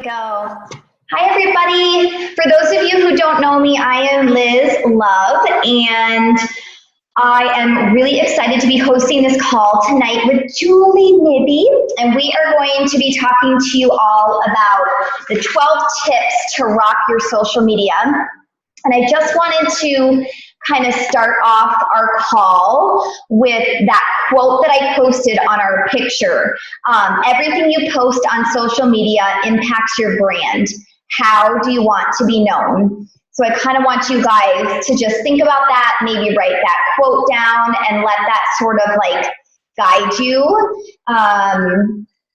Go. Hi, everybody. For those of you who don't know me, I am Liz Love, and I am really excited to be hosting this call tonight with Julie Nibby, and we are going to be talking to you all about the 12 tips to rock your social media. And I just wanted to kind of start off our call with that quote that I posted on our picture. Everything you post on social media impacts your brand. How do you want to be known? So I kind of want you guys to just think about that, maybe write that quote down and let that sort of like guide you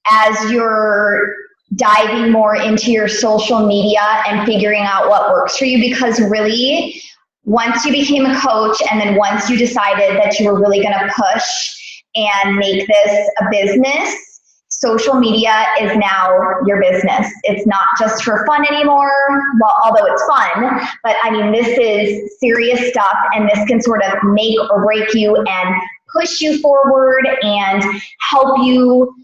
as you're diving more into your social media and figuring out what works for you, because really, once you became a coach and then once you decided that you were really going to push and make this a business, social media is now your business. It's not just for fun anymore, well, although it's fun, but I mean, this is serious stuff, and this can sort of make or break you and push you forward and help you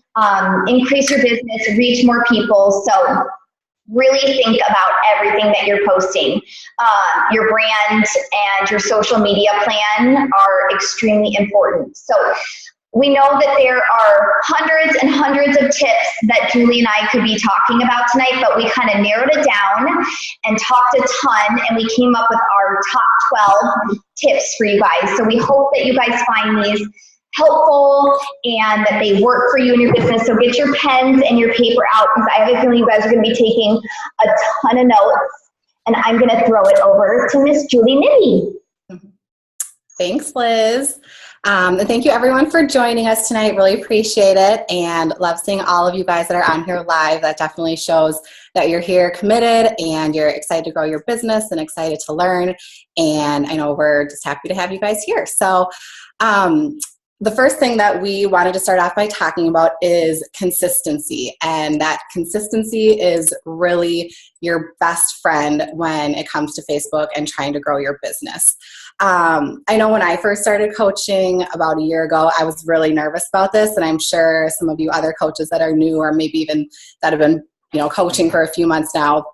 increase your business, reach more people. So really think about everything that you're posting. Your brand and your social media plan are extremely important. So we know that there are hundreds and hundreds of tips that Julie and I could be talking about tonight, but we kind of narrowed it down and talked a ton, and we came up with our top 12 tips for you guys. So we hope that you guys find these helpful and that they work for you in your business. So get your pens and your paper out, because I have a feeling you guys are going to be taking a ton of notes, and I'm going to throw it over to Miss Julie Nibby. Thanks, Liz. And thank you everyone for joining us tonight. Really appreciate it, and love seeing all of you guys that are on here live. That definitely shows that you're here committed and you're excited to grow your business and excited to learn. And I know we're just happy to have you guys here. So the first thing that we wanted to start off by talking about is consistency, and that consistency is really your best friend when it comes to Facebook and trying to grow your business. I know when I first started coaching about a year ago, I was really nervous about this, and I'm sure some of you other coaches that are new, or maybe even that have been, coaching for a few months now,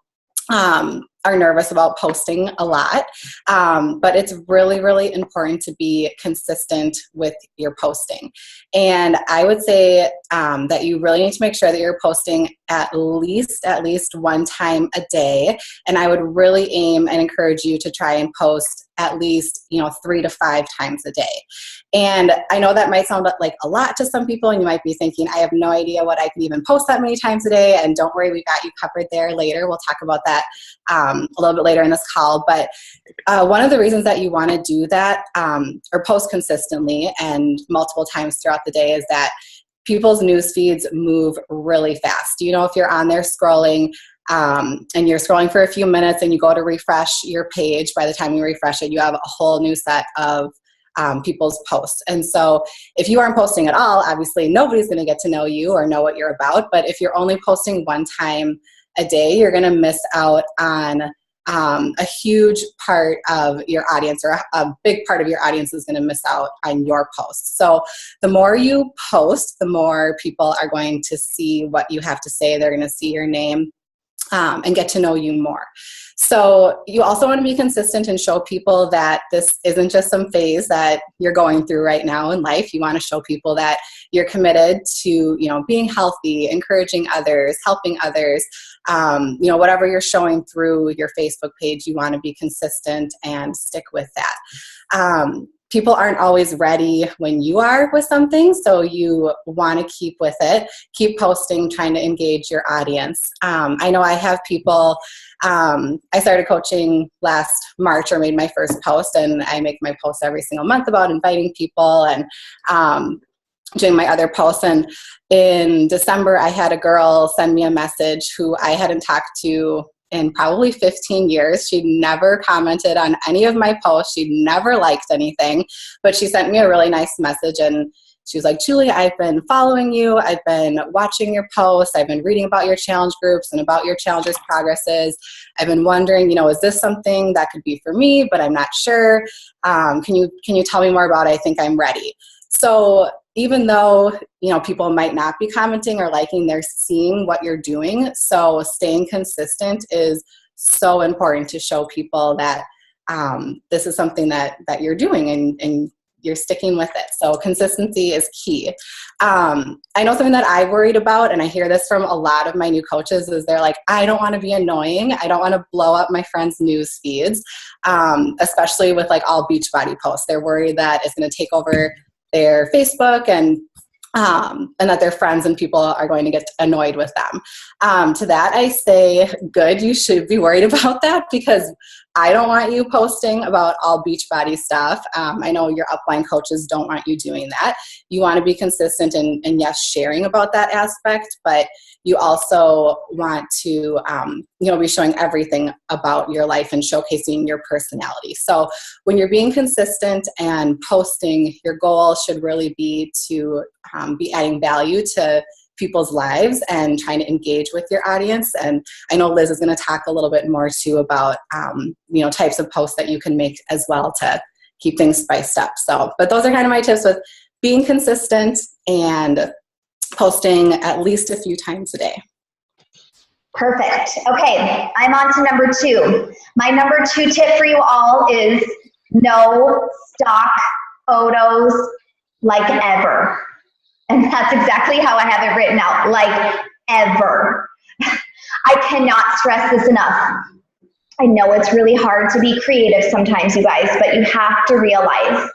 are nervous about posting a lot, but it's really, really important to be consistent with your posting. And I would say that you really need to make sure that you're posting at least one time a day. And I would really aim and encourage you to try and post at least 3 to 5 times a day. And I know that might sound like a lot to some people, and you might be thinking, I have no idea what I can even post that many times a day. And don't worry, we've got you covered there later. We'll talk about that a little bit later in this call. But one of the reasons that you want to do that or post consistently and multiple times throughout the day is that people's news feeds move really fast. If you're on there scrolling and you're scrolling for a few minutes and you go to refresh your page, by the time you refresh it, you have a whole new set of people's posts. And so if you aren't posting at all, obviously nobody's going to get to know you or know what you're about. But if you're only posting one time a day, you're going to miss out on a huge part of your audience, or a big part of your audience is going to miss out on your posts. So the more you post, the more people are going to see what you have to say. They're going to see your name and get to know you more. So you also want to be consistent and show people that this isn't just some phase that you're going through right now in life. You want to show people that you're committed to, being healthy, encouraging others, helping others. Whatever you're showing through your Facebook page, you want to be consistent and stick with that. People aren't always ready when you are with something, so you want to keep with it. Keep posting, trying to engage your audience. I know I have people, I started coaching last March, or made my first post, and I make my posts every single month about inviting people and doing my other posts. And in December, I had a girl send me a message who I hadn't talked to in probably 15 years. She'd never commented on any of my posts. She'd never liked anything, but she sent me a really nice message, and she was like, Julie, I've been following you. I've been watching your posts. I've been reading about your challenge groups and about your challenges progresses. I've been wondering, is this something that could be for me, but I'm not sure. Can you tell me more about it? I think I'm ready. So even though, people might not be commenting or liking, they're seeing what you're doing. So staying consistent is so important to show people that this is something that you're doing and you're sticking with it. So consistency is key. I know something that I worried about, and I hear this from a lot of my new coaches, is they're like, I don't want to be annoying. I don't want to blow up my friends' news feeds, especially with like all Beachbody posts. They're worried that it's going to take over their Facebook and that their friends and people are going to get annoyed with them. To that, I say, good, you should be worried about that, because I don't want you posting about all Beachbody stuff. I know your upline coaches don't want you doing that. You want to be consistent and yes, sharing about that aspect, but you also want to, be showing everything about your life and showcasing your personality. So when you're being consistent and posting, your goal should really be to be adding value to people's lives and trying to engage with your audience. And I know Liz is going to talk a little bit more too about, types of posts that you can make as well to keep things spiced up. So, but those are kind of my tips with being consistent and posting at least a few times a day. Perfect. Okay, I'm on to number 2. My number 2 tip for you all is no stock photos like ever. And that's exactly how I have it written out, like ever. I cannot stress this enough. I know it's really hard to be creative sometimes, you guys, but you have to realize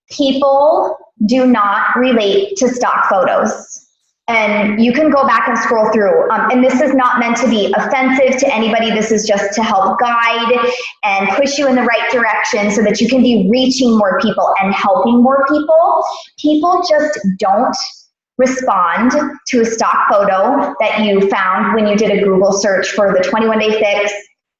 people do not relate to stock photos. And you can go back and scroll through. And this is not meant to be offensive to anybody. This is just to help guide and push you in the right direction so that you can be reaching more people and helping more people. People just don't respond to a stock photo that you found when you did a Google search for the 21-day fix,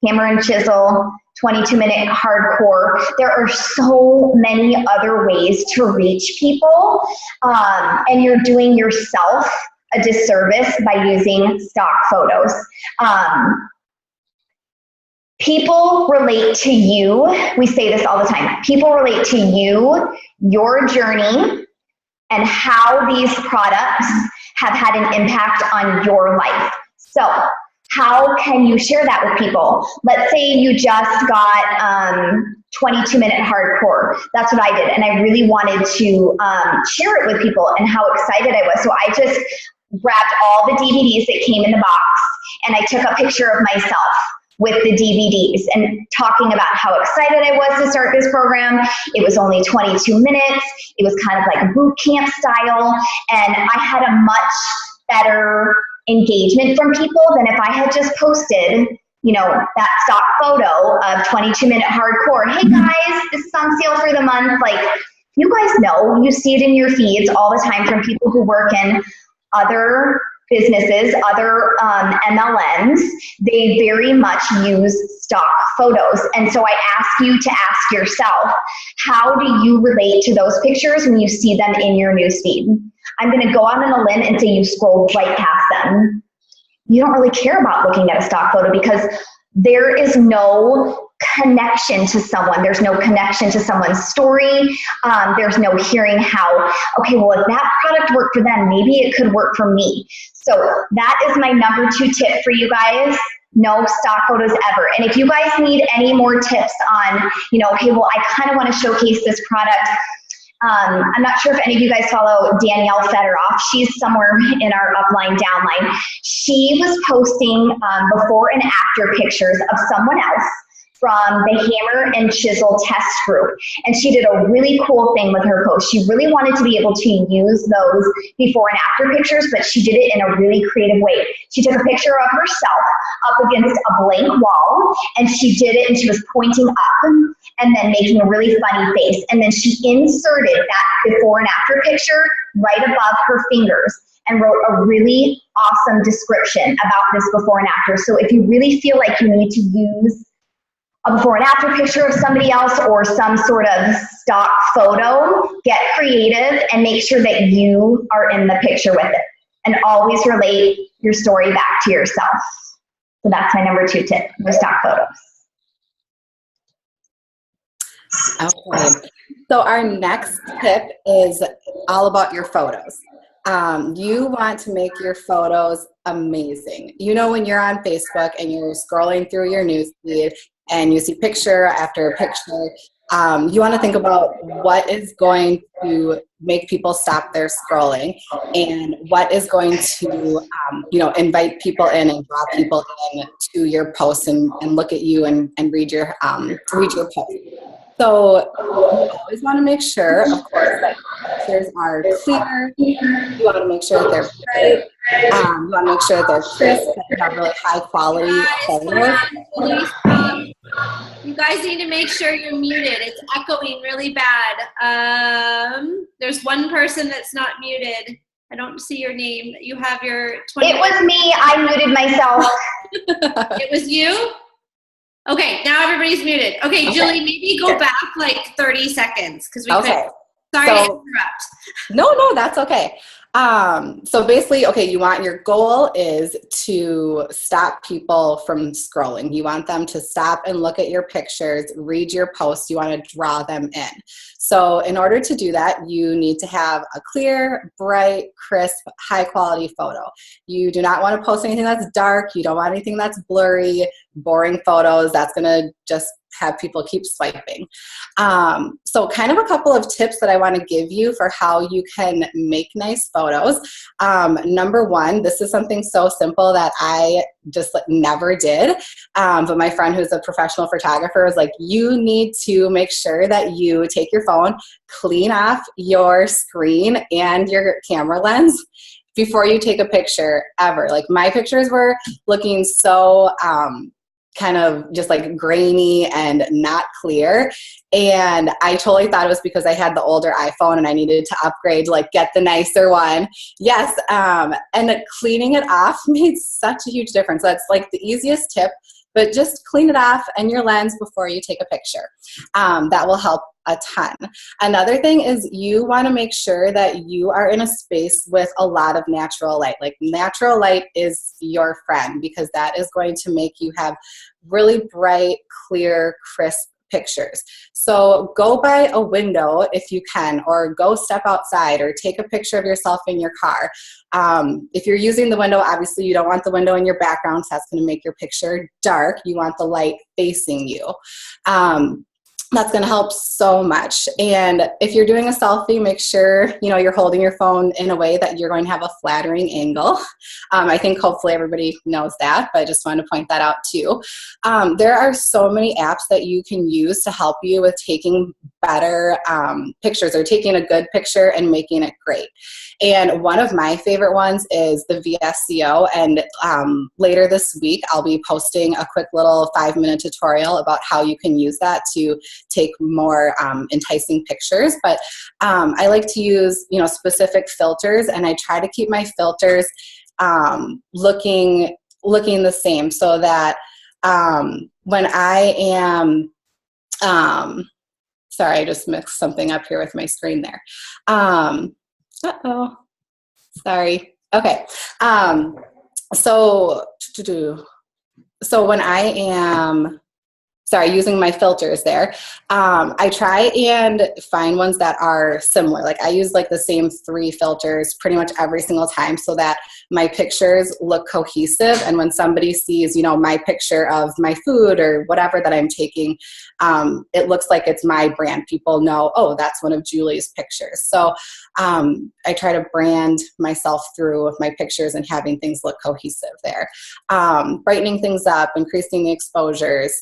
hammer and chisel, 22-minute hardcore. There are so many other ways to reach people, and you're doing yourself a disservice by using stock photos. People relate to you. We say this all the time. People relate to you, your journey, and how these products have had an impact on your life. So how can you share that with people? Let's say you just got 22-minute hardcore. That's what I did. And I really wanted to share it with people and how excited I was. So I just grabbed all the DVDs that came in the box and I took a picture of myself with the DVDs and talking about how excited I was to start this program. It was only 22 minutes. It was kind of like boot camp style. And I had a much better engagement from people than if I had just posted, that stock photo of 22-minute hardcore. Hey guys, this is on sale for the month. Like, you guys know, you see it in your feeds all the time from people who work in other businesses, other MLMs. They very much use stock photos. And so I ask you to ask yourself, how do you relate to those pictures when you see them in your newsfeed? I'm going to go out on a limb and say you scroll right past them. You don't really care about looking at a stock photo because there is no connection to someone. There's no connection to someone's story. There's no hearing how, okay, well, if that product worked for them, maybe it could work for me. So that is my number 2 tip for you guys. No stock photos ever. And if you guys need any more tips on, hey, well, I kind of want to showcase this product. I'm not sure if any of you guys follow Danielle Federoff. She's somewhere in our upline, downline. She was posting before and after pictures of someone else from the hammer and chisel test group. And she did a really cool thing with her post. She really wanted to be able to use those before and after pictures, but she did it in a really creative way. She took a picture of herself up against a blank wall, and she did it, and she was pointing up and then making a really funny face. And then she inserted that before and after picture right above her fingers and wrote a really awesome description about this before and after. So if you really feel like you need to use a before and after picture of somebody else or some sort of stock photo, get creative and make sure that you are in the picture with it. And always relate your story back to yourself. So that's my number 2 tip, no stock photos. Okay. So our next tip is all about your photos. You want to make your photos amazing. You know, when you're on Facebook and you're scrolling through your newsfeed and you see picture after picture, you want to think about what is going to make people stop their scrolling and what is going to, invite people in and draw people in to your posts and look at you and read your post. So you always want to make sure, of course, that your pictures are clear. You want to make sure that they're bright. You want to make sure that they're crisp, that you have really high quality photos. You guys need to make sure you're muted. It's echoing really bad. There's one person that's not muted. I don't see your name. You have your 20. It was me. I muted myself. It was you? Okay, now everybody's muted. Okay, Julie, maybe go back like 30 seconds because we could. Sorry to interrupt. No, that's okay. So basically, you want your goal is to stop people from scrolling. You want them to stop and look at your pictures, read your posts. You want to draw them in. So in order to do that, you need to have a clear, bright, crisp, high quality photo. You do not want to post anything that's dark. You don't want anything that's blurry, boring photos. That's going to just have people keep swiping. So kind of a couple of tips that I want to give you for how you can make nice photos. Number one, this is something so simple that I just never did. But my friend who's a professional photographer was like, you need to make sure that you take your phone, clean off your screen and your camera lens before you take a picture ever. Like my pictures were looking so kind of just like grainy and not clear. And I totally thought it was because I had the older iPhone and I needed to upgrade, like get the nicer one. Yes. And cleaning it off made such a huge difference. That's like the easiest tip, but just clean it off and your lens before you take a picture. That will help a ton. Another thing is you want to make sure that you are in a space with a lot of natural light. Like natural light is your friend because that is going to make you have really bright, clear, crisp pictures. So go by a window if you can, or go step outside or take a picture of yourself in your car. If you're using the window, obviously you don't want the window in your background, so that's going to make your picture dark. You want the light facing you. That's going to help so much. And if you're doing a selfie, make sure, you're holding your phone in a way that you're going to have a flattering angle. I think hopefully everybody knows that, but I just wanted to point that out too. There are so many apps that you can use to help you with taking better pictures or taking a good picture and making it great. And one of my favorite ones is the VSCO. And later this week, I'll be posting a quick little 5-minute tutorial about how you can use that to take more enticing pictures. But I like to use, specific filters, and I try to keep my filters looking the same so that when I am, sorry, I just mixed something up here with my screen there. Sorry. Okay. So when I am, using my filters there, I try and find ones that are similar. Like I use like the same 3 filters pretty much every single time so that my pictures look cohesive. And when somebody sees, my picture of my food or whatever that I'm taking, it looks like it's my brand. People know, oh, that's one of Julie's pictures. So I try to brand myself through my pictures and having things look cohesive there. Brightening things up, increasing the exposures,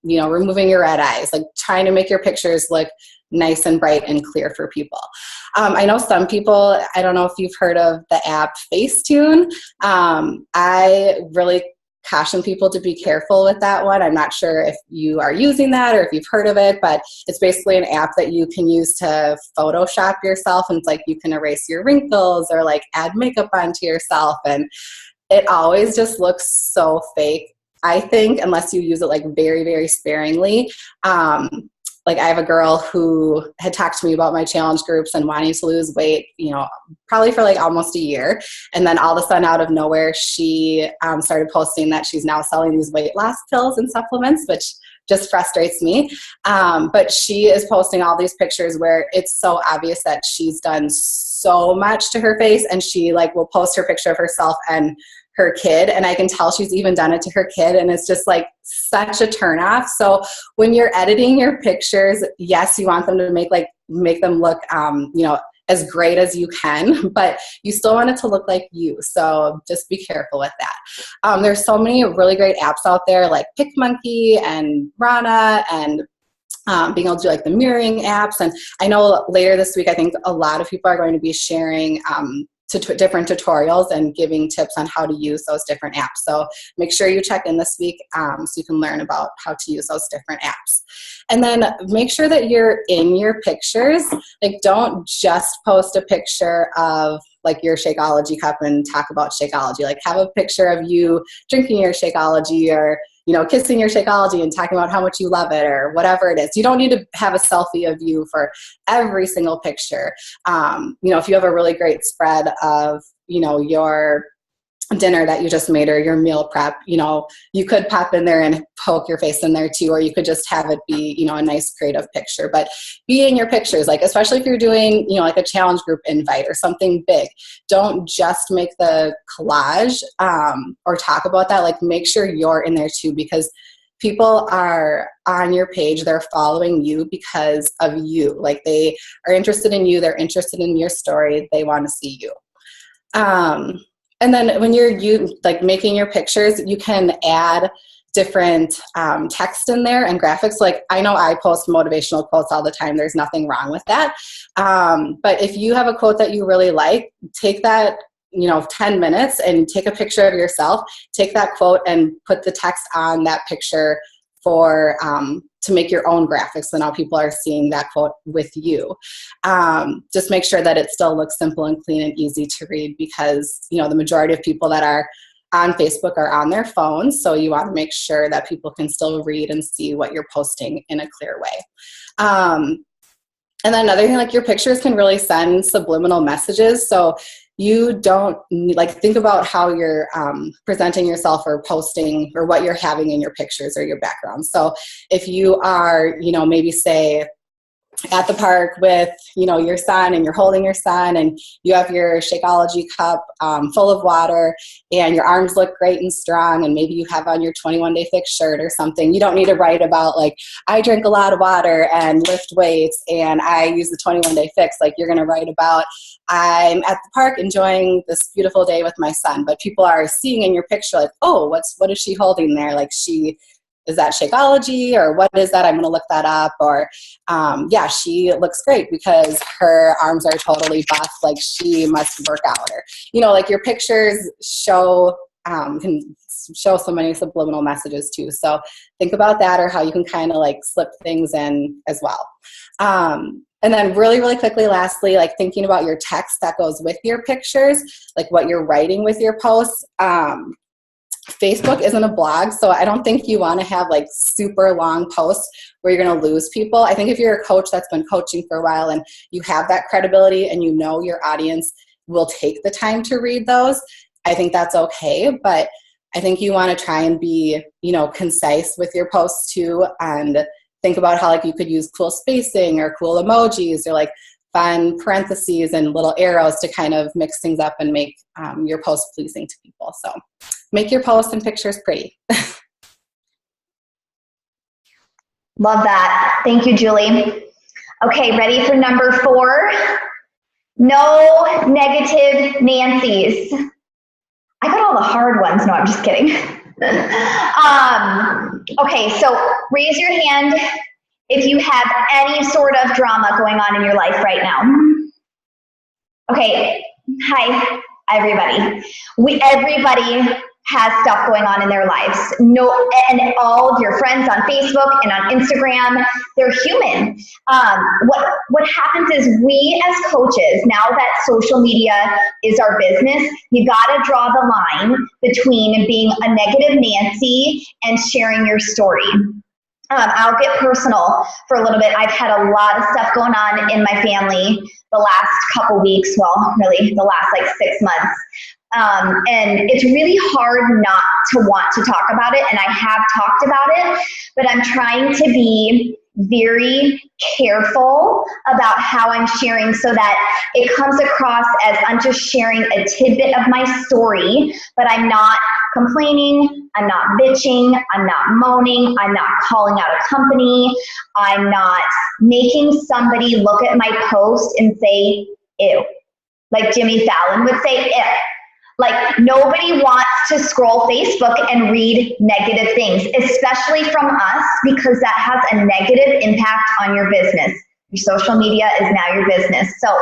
removing your red eyes, like trying to make your pictures look nice and bright and clear for people. I know some people, I don't know if you've heard of the app Facetune. I really caution people to be careful with that one. I'm not sure if you are using that or if you've heard of it, but it's basically an app that you can use to Photoshop yourself. And it's like you can erase your wrinkles or like add makeup onto yourself. And it always just looks so fake, I think, unless you use it like very, very sparingly. Like I have a girl who had talked to me about my challenge groups and wanting to lose weight, probably for like almost a year. And then all of a sudden out of nowhere, she started posting that she's now selling these weight loss pills and supplements, which just frustrates me. But she is posting all these pictures where it's so obvious that she's done so much to her face, and she like will post her picture of herself and her kid, and I can tell she's even done it to her kid, and it's just like such a turnoff. So when you're editing your pictures, yes, you want them to make them look as great as you can, but you still want it to look like you. So just be careful with that. There's so many really great apps out there like PicMonkey and Rana, and being able to do like the mirroring apps. And I know later this week, I think a lot of people are going to be sharing different tutorials and giving tips on how to use those different apps. So make sure you check in this week so you can learn about how to use those different apps. And then make sure that you're in your pictures. Like, don't just post a picture of like your Shakeology cup and talk about Shakeology. Like, have a picture of you drinking your Shakeology, or kissing your Shakeology and talking about how much you love it, or whatever it is. You don't need to have a selfie of you for every single picture. If you have a really great spread of, your dinner that you just made or your meal prep, you could pop in there and poke your face in there too, or you could just have it be, a nice creative picture. But be in your pictures, like especially if you're doing, like a challenge group invite or something big. Don't just make the collage or talk about that. Like, make sure you're in there too, because people are on your page, they're following you because of you. Like, they are interested in you, they're interested in your story, they want to see you. And then when you're making your pictures, you can add different text in there and graphics. Like, I know I post motivational quotes all the time. There's nothing wrong with that. But if you have a quote that you really like, take that 10 minutes and take a picture of yourself, take that quote and put the text on that picture for to make your own graphics. So now people are seeing that quote with you. Just make sure that it still looks simple and clean and easy to read, because the majority of people that are on Facebook are on their phones. So you want to make sure that people can still read and see what you're posting in a clear way. And then another thing, like, your pictures can really send subliminal messages. So you don't need, think about how you're presenting yourself or posting, or what you're having in your pictures or your background. So if you are, maybe say at the park with, your son, and you're holding your son, and you have your Shakeology cup full of water, and your arms look great and strong, and maybe you have on your 21-day fix shirt or something. You don't need to write about, like, I drink a lot of water and lift weights and I use the 21-day fix. Like, you're going to write about, I'm at the park enjoying this beautiful day with my son. But people are seeing in your picture, like, oh, what is she holding there? Like, is that Shakeology, or what is that? I'm going to look that up. Or, she looks great because her arms are totally buff. Like, she must work out. Or, like, your pictures can show so many subliminal messages too. So think about that, or how you can kind of like slip things in as well. And then really, really quickly, lastly, like, thinking about your text that goes with your pictures, like what you're writing with your posts. Facebook isn't a blog, so I don't think you want to have like super long posts where you're going to lose people. I think if you're a coach that's been coaching for a while and you have that credibility and your audience will take the time to read those, I think that's okay. But I think you want to try and be, concise with your posts too, and think about how like you could use cool spacing or cool emojis or like fun parentheses and little arrows to kind of mix things up and make your post pleasing to people. So make your posts and pictures pretty. Love that. Thank you, Julie. Okay, ready for number 4? No negative Nancy's. I got all the hard ones. No, I'm just kidding. Okay, so raise your hand if you have any sort of drama going on in your life right now. Okay, hi, everybody. Everybody has stuff going on in their lives. And all of your friends on Facebook and on Instagram, they're human. What happens is, we as coaches, now that social media is our business, you gotta draw the line between being a negative Nancy and sharing your story. I'll get personal for a little bit. I've had a lot of stuff going on in my family the last couple weeks, well, really the last like 6 months. And it's really hard not to want to talk about it, and I have talked about it, but I'm trying to be very careful about how I'm sharing so that it comes across as I'm just sharing a tidbit of my story, but I'm not complaining, I'm not bitching, I'm not moaning, I'm not calling out a company, I'm not making somebody look at my post and say, ew. Like Jimmy Fallon would say, ew. Like, nobody wants to scroll Facebook and read negative things, especially from us, because that has a negative impact on your business. Your social media is now your business. So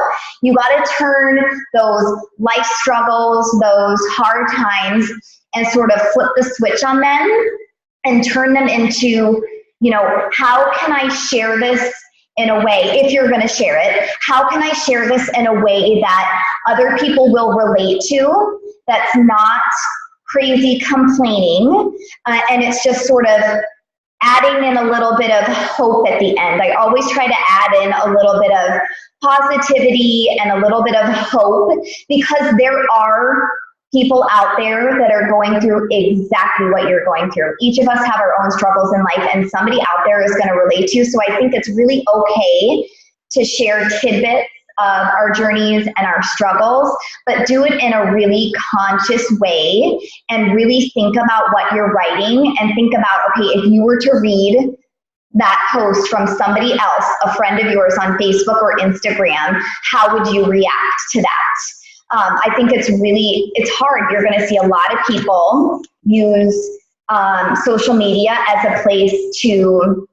you got to turn those life struggles, those hard times, and sort of flip the switch on them and turn them into, how can I share this in a way, if you're going to share it, how can I share this in a way that other people will relate to, that's not crazy complaining, and it's just sort of adding in a little bit of hope at the end. I always try to add in a little bit of positivity and a little bit of hope, because there are people out there that are going through exactly what you're going through. Each of us have our own struggles in life, and somebody out there is going to relate to you. So I think it's really okay to share tidbits of our journeys and our struggles, but do it in a really conscious way and really think about what you're writing and think about, okay, if you were to read that post from somebody else, a friend of yours on Facebook or Instagram, how would you react to that? I think it's hard. You're going to see a lot of people use social media as a place to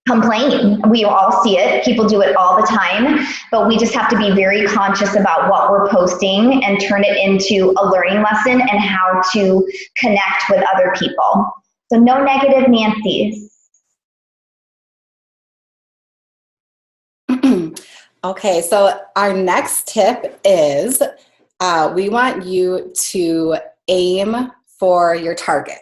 complain. We all see it. People do it all the time, but we just have to be very conscious about what we're posting and turn it into a learning lesson and how to connect with other people. So no negative Nancy's. Okay, so our next tip is we want you to aim for your target.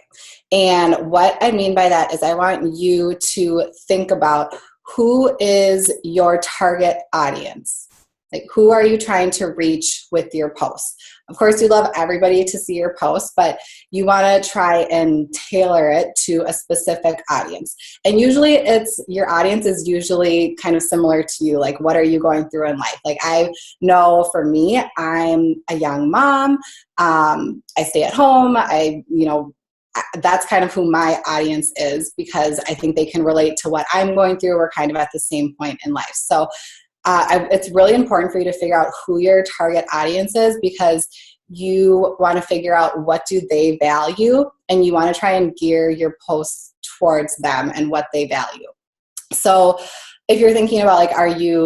And what I mean by that is I want you to think about, who is your target audience? Like, who are you trying to reach with your posts? Of course, you love everybody to see your posts, but you want to try and tailor it to a specific audience. And usually your audience is usually kind of similar to you. Like, what are you going through in life? Like, I know for me, I'm a young mom. I stay at home. That's kind of who my audience is, because I think they can relate to what I'm going through. We're kind of at the same point in life. So it's really important for you to figure out who your target audience is, because you want to figure out what do they value, and you want to try and gear your posts towards them and what they value. So if you're thinking about, like, are you,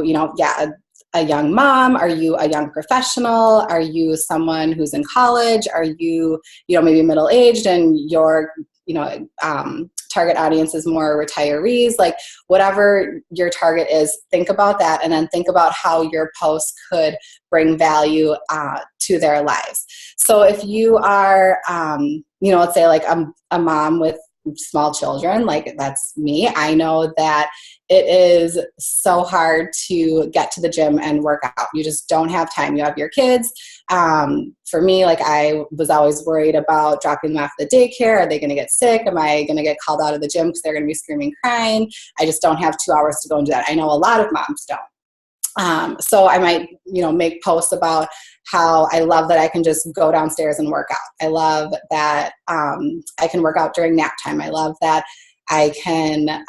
a young mom? Are you a young professional? Are you someone who's in college? Are you, maybe middle-aged and your, target audience is more retirees? Like, whatever your target is, think about that, and then think about how your post could bring value to their lives. So if you are, let's say like a mom with small children, like that's me, I know that it is so hard to get to the gym and work out. You just don't have time. You have your kids. For me, like, I was always worried about dropping them off at the daycare. Are they going to get sick? Am I going to get called out of the gym because they're going to be screaming, crying? I just don't have 2 hours to go and do that. I know a lot of moms don't. So I might, make posts about how I love that I can just go downstairs and work out. I love that I can work out during nap time. I love that I can,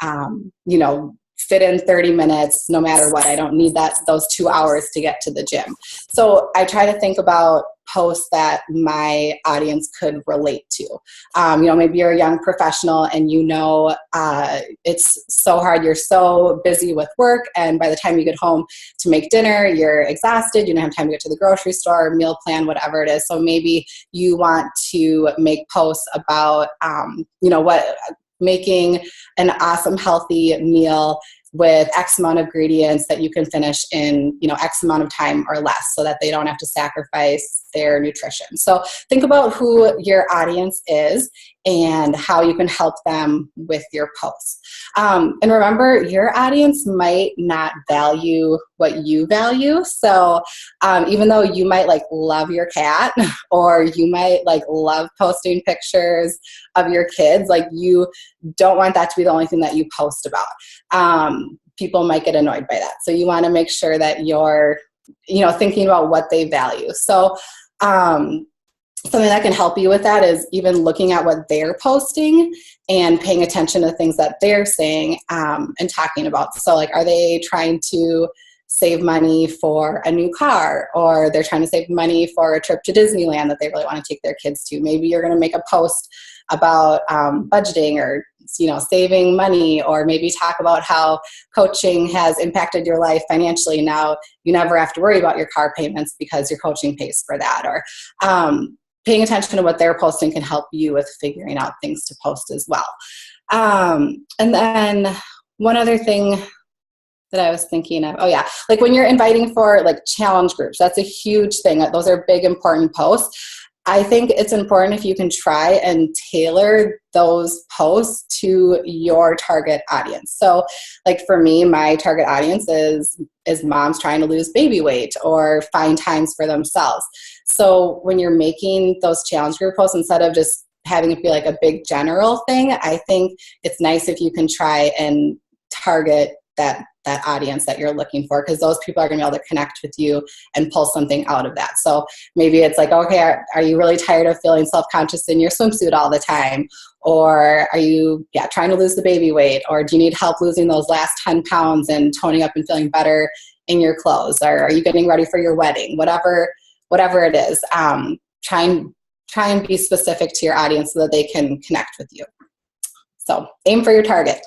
fit in 30 minutes no matter what. I don't need those 2 hours to get to the gym. So I try to think about posts that my audience could relate to. Maybe you're a young professional and it's so hard. You're so busy with work, and by the time you get home to make dinner, you're exhausted. You don't have time to get to the grocery store, meal plan, whatever it is. So maybe you want to make posts about, making an awesome, healthy meal with X amount of ingredients that you can finish in, X amount of time or less, so that they don't have to sacrifice their nutrition. So think about who your audience is and how you can help them with your posts. And remember, your audience might not value what you value. So even though you might like love your cat or you might like love posting pictures of your kids, like you don't want that to be the only thing that you post about. People might get annoyed by that. So you want to make sure that you're, thinking about what they value. So something that can help you with that is even looking at what they're posting and paying attention to things that they're saying and talking about. So like, are they trying to save money for a new car, or they're trying to save money for a trip to Disneyland that they really want to take their kids to? Maybe you're going to make a post about budgeting or saving money, or maybe talk about how coaching has impacted your life financially. Now you never have to worry about your car payments because your coaching pays for that. Or paying attention to what they're posting can help you with figuring out things to post as well. And then one other thing that I was thinking of, like when you're inviting for like challenge groups, that's a huge thing. Those are big, important posts. I think it's important if you can try and tailor those posts to your target audience. So like for me, my target audience is moms trying to lose baby weight or find times for themselves. So when you're making those challenge group posts, instead of just having it be like a big general thing, I think it's nice if you can try and target that audience that you're looking for, because those people are going to be able to connect with you and pull something out of that. So maybe it's like, okay, are you really tired of feeling self-conscious in your swimsuit all the time? Or are you trying to lose the baby weight? Or do you need help losing those last 10 pounds and toning up and feeling better in your clothes? Or are you getting ready for your wedding? Whatever it is, try and be specific to your audience so that they can connect with you. So aim for your target.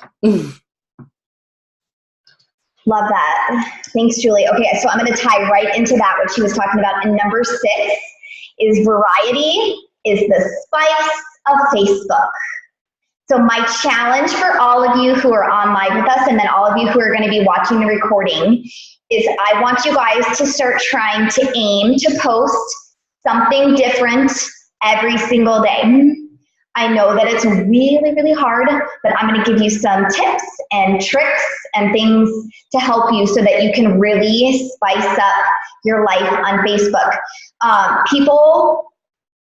Love that. Thanks, Julie. Okay, so I'm going to tie right into that, what she was talking about. And number 6 is variety is the spice of Facebook. So my challenge for all of you who are on live with us, and then all of you who are going to be watching the recording, is I want you guys to start trying to aim to post something different every single day. I know that it's really, really hard, but I'm going to give you some tips and tricks and things to help you so that you can really spice up your life on Facebook. People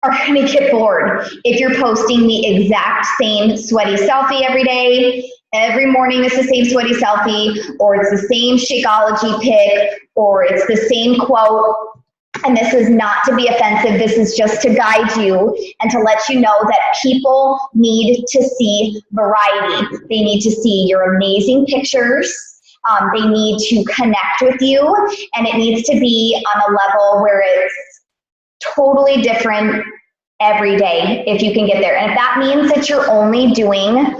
are going to get bored if you're posting the exact same sweaty selfie every day. Every morning it's the same sweaty selfie, or it's the same Shakeology pic, or it's the same quote. And this is not to be offensive. This is just to guide you and to let you know that people need to see variety. They need to see your amazing pictures. They need to connect with you, and it needs to be on a level where it's totally different every day if you can get there. And if that means that you're only doing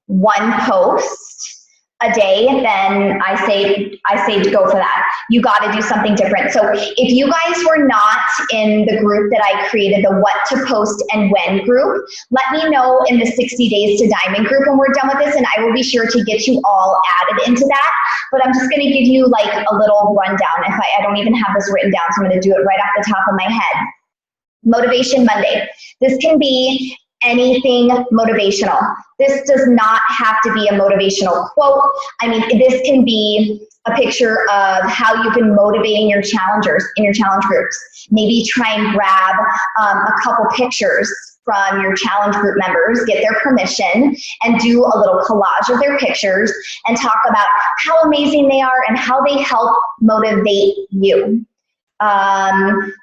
one post a day, then I say to go for that. You got to do something different. So if you guys were not in the group that I created, the what to post and when group, let me know in the 60 days to diamond group when we're done with this, and I will be sure to get you all added into that. But I'm just going to give you like a little rundown. If I don't even have this written down, so I'm going to do it right off the top of my head. Motivation Monday. This can be anything motivational. This does not have to be a motivational quote. I mean, this can be a picture of how you've been motivating your challengers in your challenge groups. Maybe try and grab a couple pictures from your challenge group members, get their permission, and do a little collage of their pictures and talk about how amazing they are and how they help motivate you.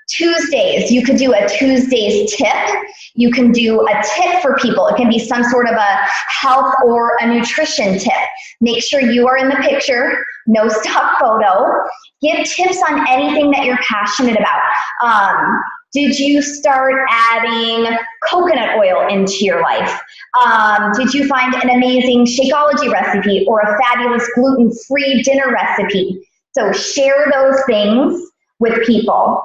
Tuesdays, you could do a Tuesdays tip. You can do a tip for people. It can be some sort of a health or a nutrition tip. Make sure you are in the picture, no stock photo. Give tips on anything that you're passionate about. Did you start adding coconut oil into your life? Did you find an amazing Shakeology recipe or a fabulous gluten-free dinner recipe? So share those things with people.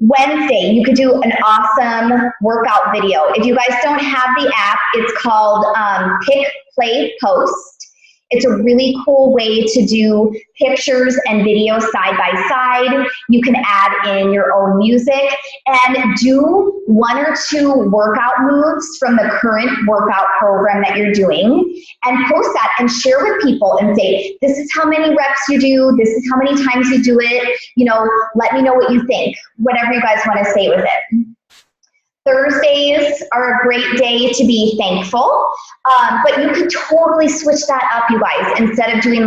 Wednesday, you could do an awesome workout video. If you guys don't have the app, it's called Pick, Play, Post. It's a really cool way to do pictures and videos side by side. You can add in your own music and do 1 or 2 workout moves from the current workout program that you're doing and post that and share with people and say, this is how many reps you do, this is how many times you do it, let me know what you think, whatever you guys want to say with it. Thursdays are a great day to be thankful, but you could totally switch that up, you guys. Instead of doing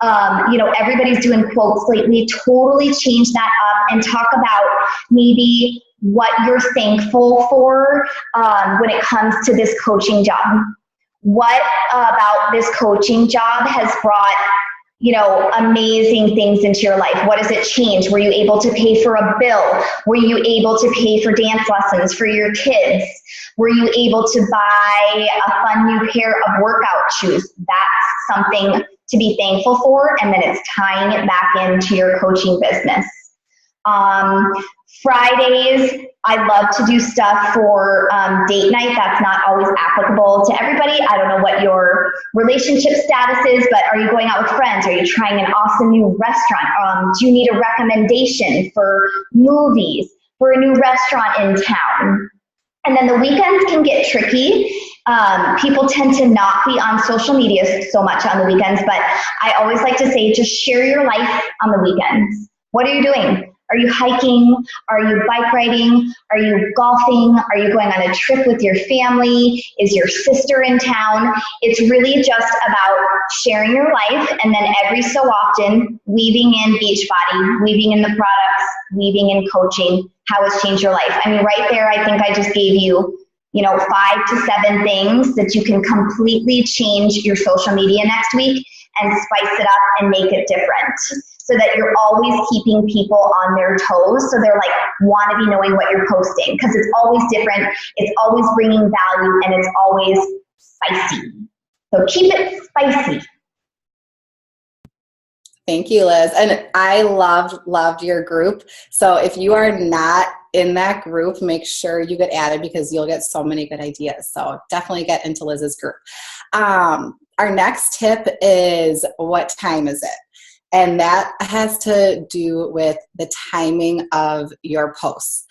everybody's doing quotes lately, totally change that up and talk about maybe what you're thankful for when it comes to this coaching job. What about this coaching job has brought amazing things into your life? What does it change? Were you able to pay for a bill? Were you able to pay for dance lessons for your kids? Were you able to buy a fun new pair of workout shoes? That's something to be thankful for, and then it's tying it back into your coaching business. Fridays, I love to do stuff for date night. That's not always applicable to everybody. I don't know what your relationship status is, but are you going out with friends? Are you trying an awesome new restaurant? Do you need a recommendation for movies, for a new restaurant in town? And then the weekends can get tricky. People tend to not be on social media so much on the weekends, but I always like to say, just share your life on the weekends. What are you doing? Are you hiking? Are you bike riding? Are you golfing? Are you going on a trip with your family? Is your sister in town? It's really just about sharing your life, and then every so often weaving in Beachbody, weaving in the products, weaving in coaching, how it's changed your life. I mean, right there, I think I just gave you 5 to 7 things that you can completely change your social media next week and spice it up and make it different, so that you're always keeping people on their toes, so they're want to be knowing what you're posting, because it's always different, it's always bringing value, and it's always spicy. So keep it spicy. Thank you, Liz. And I loved your group. So if you are not in that group, make sure you get added, because you'll get so many good ideas. So definitely get into Liz's group. Our next tip is, what time is it? And that has to do with the timing of your posts.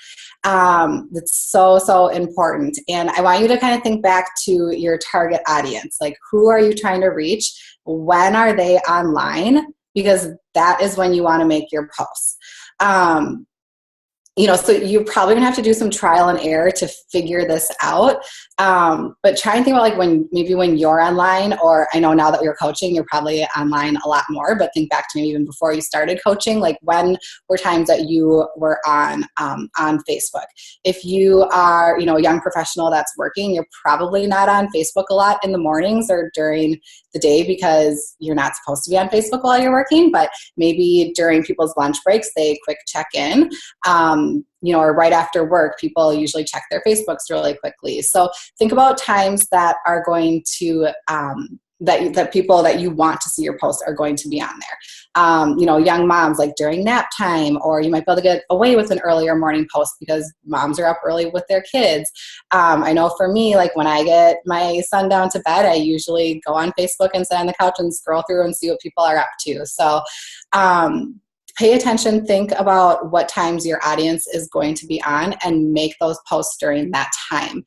It's so important. And I want you to kind of think back to your target audience. Who are you trying to reach? When are they online? Because that is when you want to make your posts. So you're probably gonna have to do some trial and error to figure this out. But try and think about when you're online, or I know now that you're coaching, you're probably online a lot more, but think back to maybe even before you started coaching, when were times that you were on Facebook. If you are, a young professional that's working, you're probably not on Facebook a lot in the mornings or during the day, because you're not supposed to be on Facebook while you're working, but maybe during people's lunch breaks, they quick check in. Or right after work, people usually check their Facebooks really quickly. So think about times that are going to, that people that you want to see your post are going to be on there. Young moms, during nap time, or you might be able to get away with an earlier morning post because moms are up early with their kids. I know for me, when I get my son down to bed, I usually go on Facebook and sit on the couch and scroll through and see what people are up to. So, pay attention, think about what times your audience is going to be on, and make those posts during that time.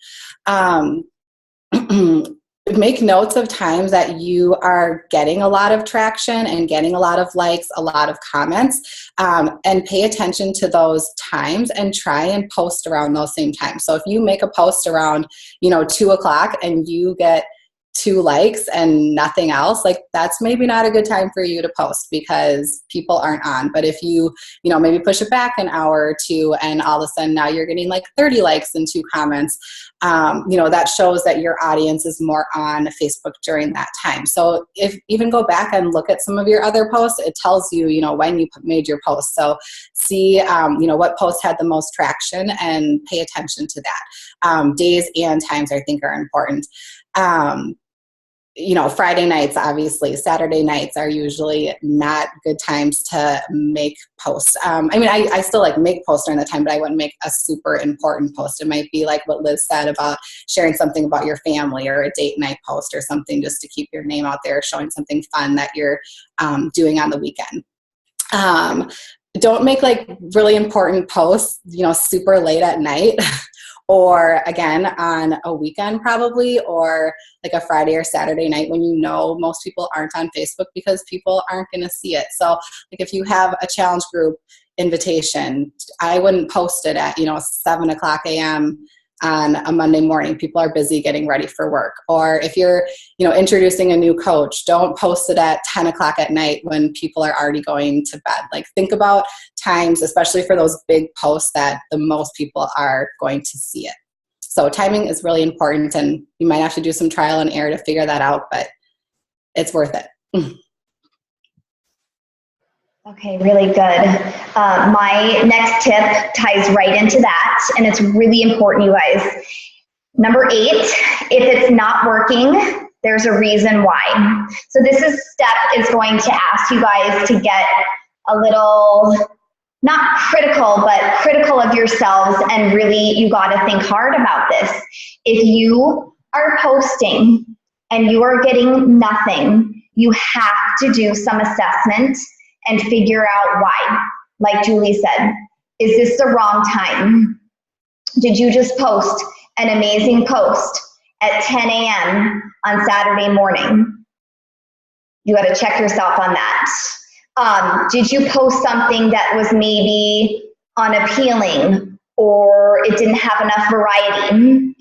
Make notes of times that you are getting a lot of traction and getting a lot of likes, a lot of comments, and pay attention to those times and try and post around those same times. So if you make a post around, 2:00 and you get 2 likes and nothing else, that's maybe not a good time for you to post, because people aren't on. But if you, maybe push it back an hour or 2, and all of a sudden now you're getting 30 likes and 2 comments, that shows that your audience is more on Facebook during that time. So if even go back and look at some of your other posts, it tells you, when you made your post. So see, what post had the most traction, and pay attention to that. Days and times, I think, are important. Friday nights, obviously, Saturday nights are usually not good times to make posts. I still make posts during the time, but I wouldn't make a super important post. It might be like what Liz said about sharing something about your family or a date night post or something just to keep your name out there, showing something fun that you're doing on the weekend. Don't make really important posts, super late at night. Or again, on a weekend probably, or like a Friday or Saturday night when most people aren't on Facebook because people aren't going to see it. So if you have a challenge group invitation, I wouldn't post it at 7:00 a.m. on a Monday morning. People are busy getting ready for work. Or if you're introducing a new coach, don't post it at 10:00 at night when people are already going to bed. Think about times, especially for those big posts, that the most people are going to see it. So timing is really important, and you might have to do some trial and error to figure that out, but it's worth it. Okay, really good. My next tip ties right into that, and it's really important, you guys. Number 8, if it's not working, there's a reason why. So this step is going to ask you guys to get a little, not critical, but critical of yourselves, and really you got to think hard about this. If you are posting and you are getting nothing, you have to do some assessment and figure out why. Like Julie said, is this the wrong time? Did you just post an amazing post at 10 a.m. on Saturday morning? You got to check yourself on that. Did you post something that was maybe unappealing, or it didn't have enough variety?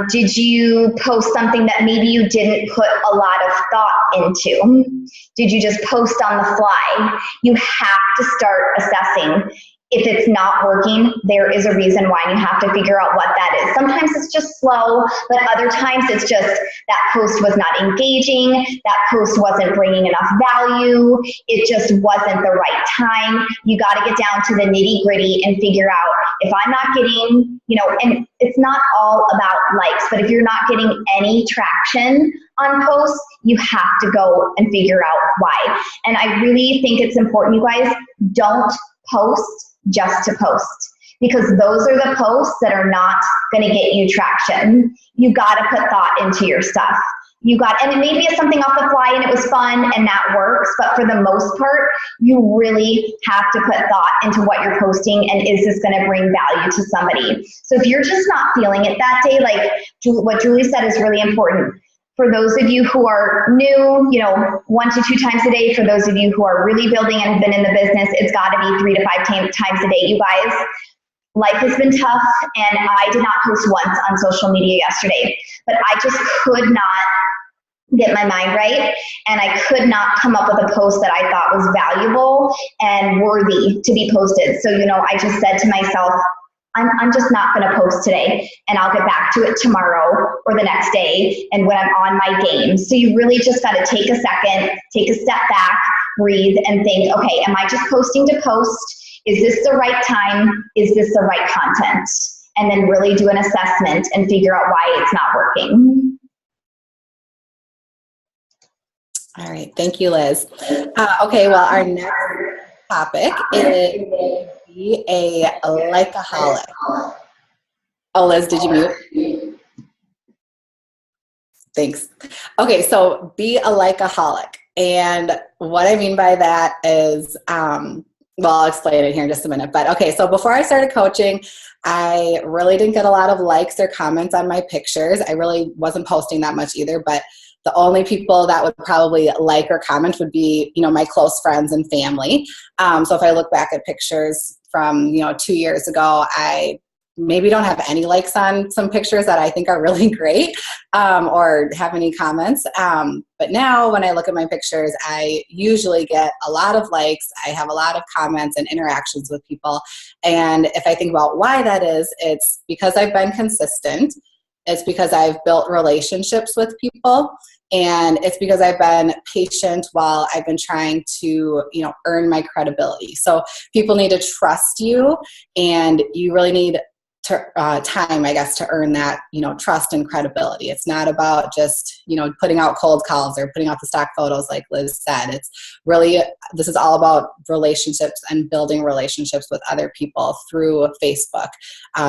Did you post something that maybe you didn't put a lot of thought into? Did you just post on the fly? You have to start assessing. If it's not working, there is a reason why, and you have to figure out what that is. Sometimes it's just slow, but other times it's just that post was not engaging, that post wasn't bringing enough value, it just wasn't the right time. You got to get down to the nitty gritty and figure out, if I'm not getting, and it's not all about likes, but if you're not getting any traction on posts, you have to go and figure out why. And I really think it's important, you guys, don't post just to post, because those are the posts that are not going to get you traction. You got to put thought into your stuff. And it maybe it's something off the fly and it was fun and that works, but for the most part, you really have to put thought into what you're posting, and is this going to bring value to somebody? So if you're just not feeling it that day, like what Julie said is really important. For those of you who are new, 1 to 2 times a day. For those of you who are really building and have been in the business, it's got to be 3 to 5 times a day, you guys. Life has been tough, and I did not post once on social media yesterday, but I just could not get my mind right, and I could not come up with a post that I thought was valuable and worthy to be posted. So, I just said to myself, I'm just not going to post today, and I'll get back to it tomorrow or the next day and when I'm on my game. So you really just got to take a second, take a step back, breathe, and think, okay, am I just posting to post? Is this the right time? Is this the right content? And then really do an assessment and figure out why it's not working. All right. Thank you, Liz. Okay. Well, our next topic is be a likeaholic. Oh, Liz, did you mute? Thanks. Okay, so be a likeaholic. And what I mean by that is, I'll explain it here in just a minute. But okay, so before I started coaching, I really didn't get a lot of likes or comments on my pictures. I really wasn't posting that much either, but the only people that would probably like or comment would be, my close friends and family. So if I look back at pictures from, 2 years ago, I maybe don't have any likes on some pictures that I think are really great, or have any comments. But now when I look at my pictures, I usually get a lot of likes. I have a lot of comments and interactions with people. And if I think about why that is, it's because I've been consistent. It's because I've built relationships with people, and it's because I've been patient while I've been trying to, earn my credibility. So people need to trust you, and you really need to, time, I guess, to earn that, trust and credibility. It's not about just, putting out cold calls or putting out the stock photos like Liz said. It's really, this is all about relationships and building relationships with other people through Facebook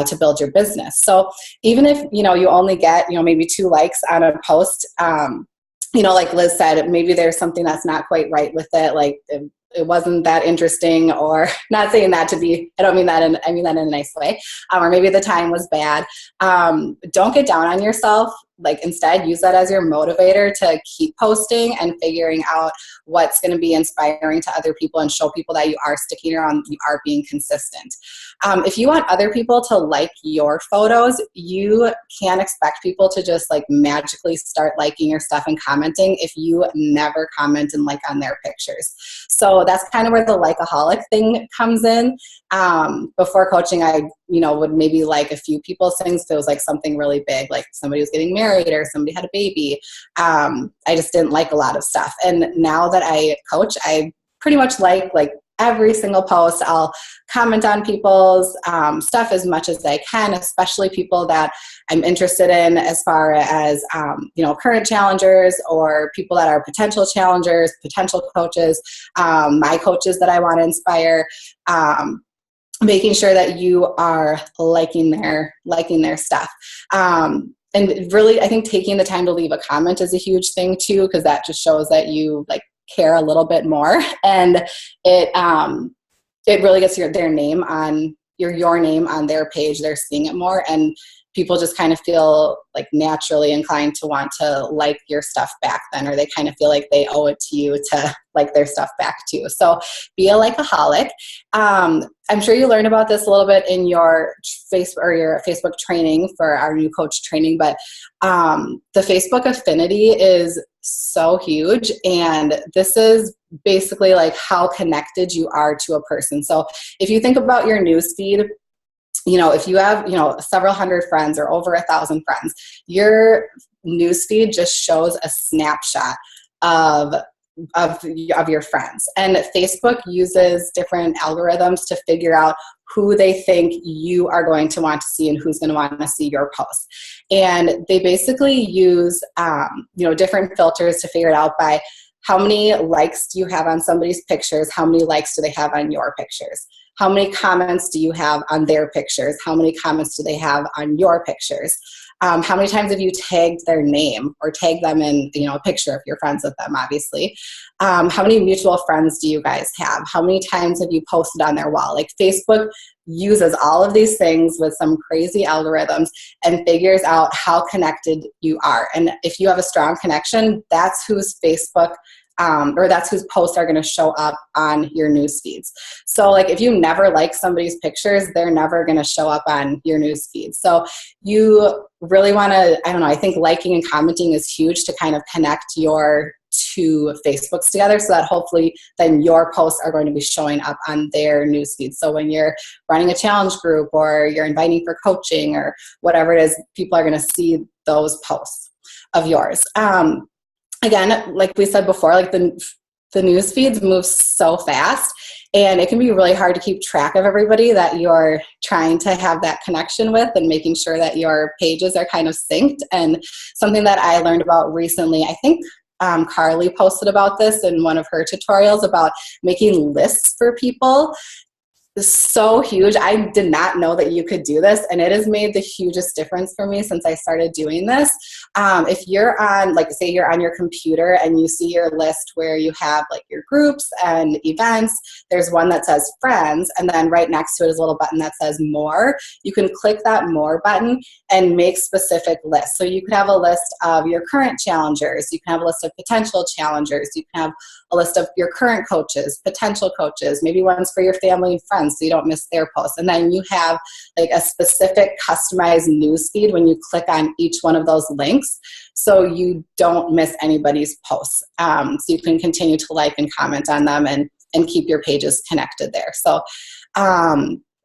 to build your business. So even if, you only get, maybe 2 likes on a post, like Liz said, maybe there's something that's not quite right with it. Like it wasn't that interesting, or not saying that to be, I don't mean that I mean that in a nice way. Or maybe the time was bad. Don't get down on yourself. Like instead use that as your motivator to keep posting and figuring out what's going to be inspiring to other people and show people that you are sticking around, you are being consistent. If you want other people to like your photos, you can't expect people to just like magically start liking your stuff and commenting if you never comment and like on their pictures. So that's kind of where the like-aholic thing comes in. Before coaching, I would maybe like a few people's things if it was like something really big, like somebody was getting married or somebody had a baby. I just didn't like a lot of stuff. And now that I coach, I pretty much like every single post. I'll comment on people's stuff as much as I can, especially people that I'm interested in as far as, current challengers or people that are potential challengers, potential coaches, my coaches that I want to inspire. Making sure that you are liking their stuff. And really, I think taking the time to leave a comment is a huge thing too, because that just shows that you care a little bit more, and it really gets their name on your name on their page. They're seeing it more, and people just kind of feel naturally inclined to want to like your stuff back then, or they kind of feel like they owe it to you to like their stuff back too. So be a like-aholic. I'm sure you learned about this a little bit in your Facebook training for our new coach training, but the Facebook affinity is so huge, and this is basically how connected you are to a person. So if you think about your newsfeed, if you have, several hundred friends or over 1,000 friends, your newsfeed just shows a snapshot of your friends. And Facebook uses different algorithms to figure out who they think you are going to want to see and who's going to want to see your posts. And they basically use, different filters to figure it out by how many likes do you have on somebody's pictures, how many likes do they have on your pictures. How many comments do you have on their pictures? How many comments do they have on your pictures? How many times have you tagged their name or tagged them in, a picture if you're friends with them, obviously? How many mutual friends do you guys have? How many times have you posted on their wall? Facebook uses all of these things with some crazy algorithms and figures out how connected you are. And if you have a strong connection, that's whose Facebook or that's whose posts are going to show up on your news feeds. So if you never like somebody's pictures, they're never going to show up on your news feed. So you really want to, I think liking and commenting is huge to kind of connect your two Facebooks together, so that hopefully then your posts are going to be showing up on their news feed. So when you're running a challenge group or you're inviting for coaching or whatever it is, people are going to see those posts of yours. Again, like we said before, the news feeds move so fast, and it can be really hard to keep track of everybody that you're trying to have that connection with, and making sure that your pages are kind of synced. And something that I learned about recently, I think Carly posted about this in one of her tutorials about making lists for people. Is so huge. I did not know that you could do this, and it has made the hugest difference for me since I started doing this. If you're on, say you're on your computer and you see your list where you have your groups and events, there's one that says friends, and then right next to it is a little button that says more. You can click that more button and make specific lists. So you can have a list of your current challengers, you can have a list of potential challengers, you can have a list of your current coaches, potential coaches, maybe ones for your family and friends, so you don't miss their posts. And then you have a specific customized newsfeed when you click on each one of those links, so you don't miss anybody's posts. So you can continue to like and comment on them and keep your pages connected there. So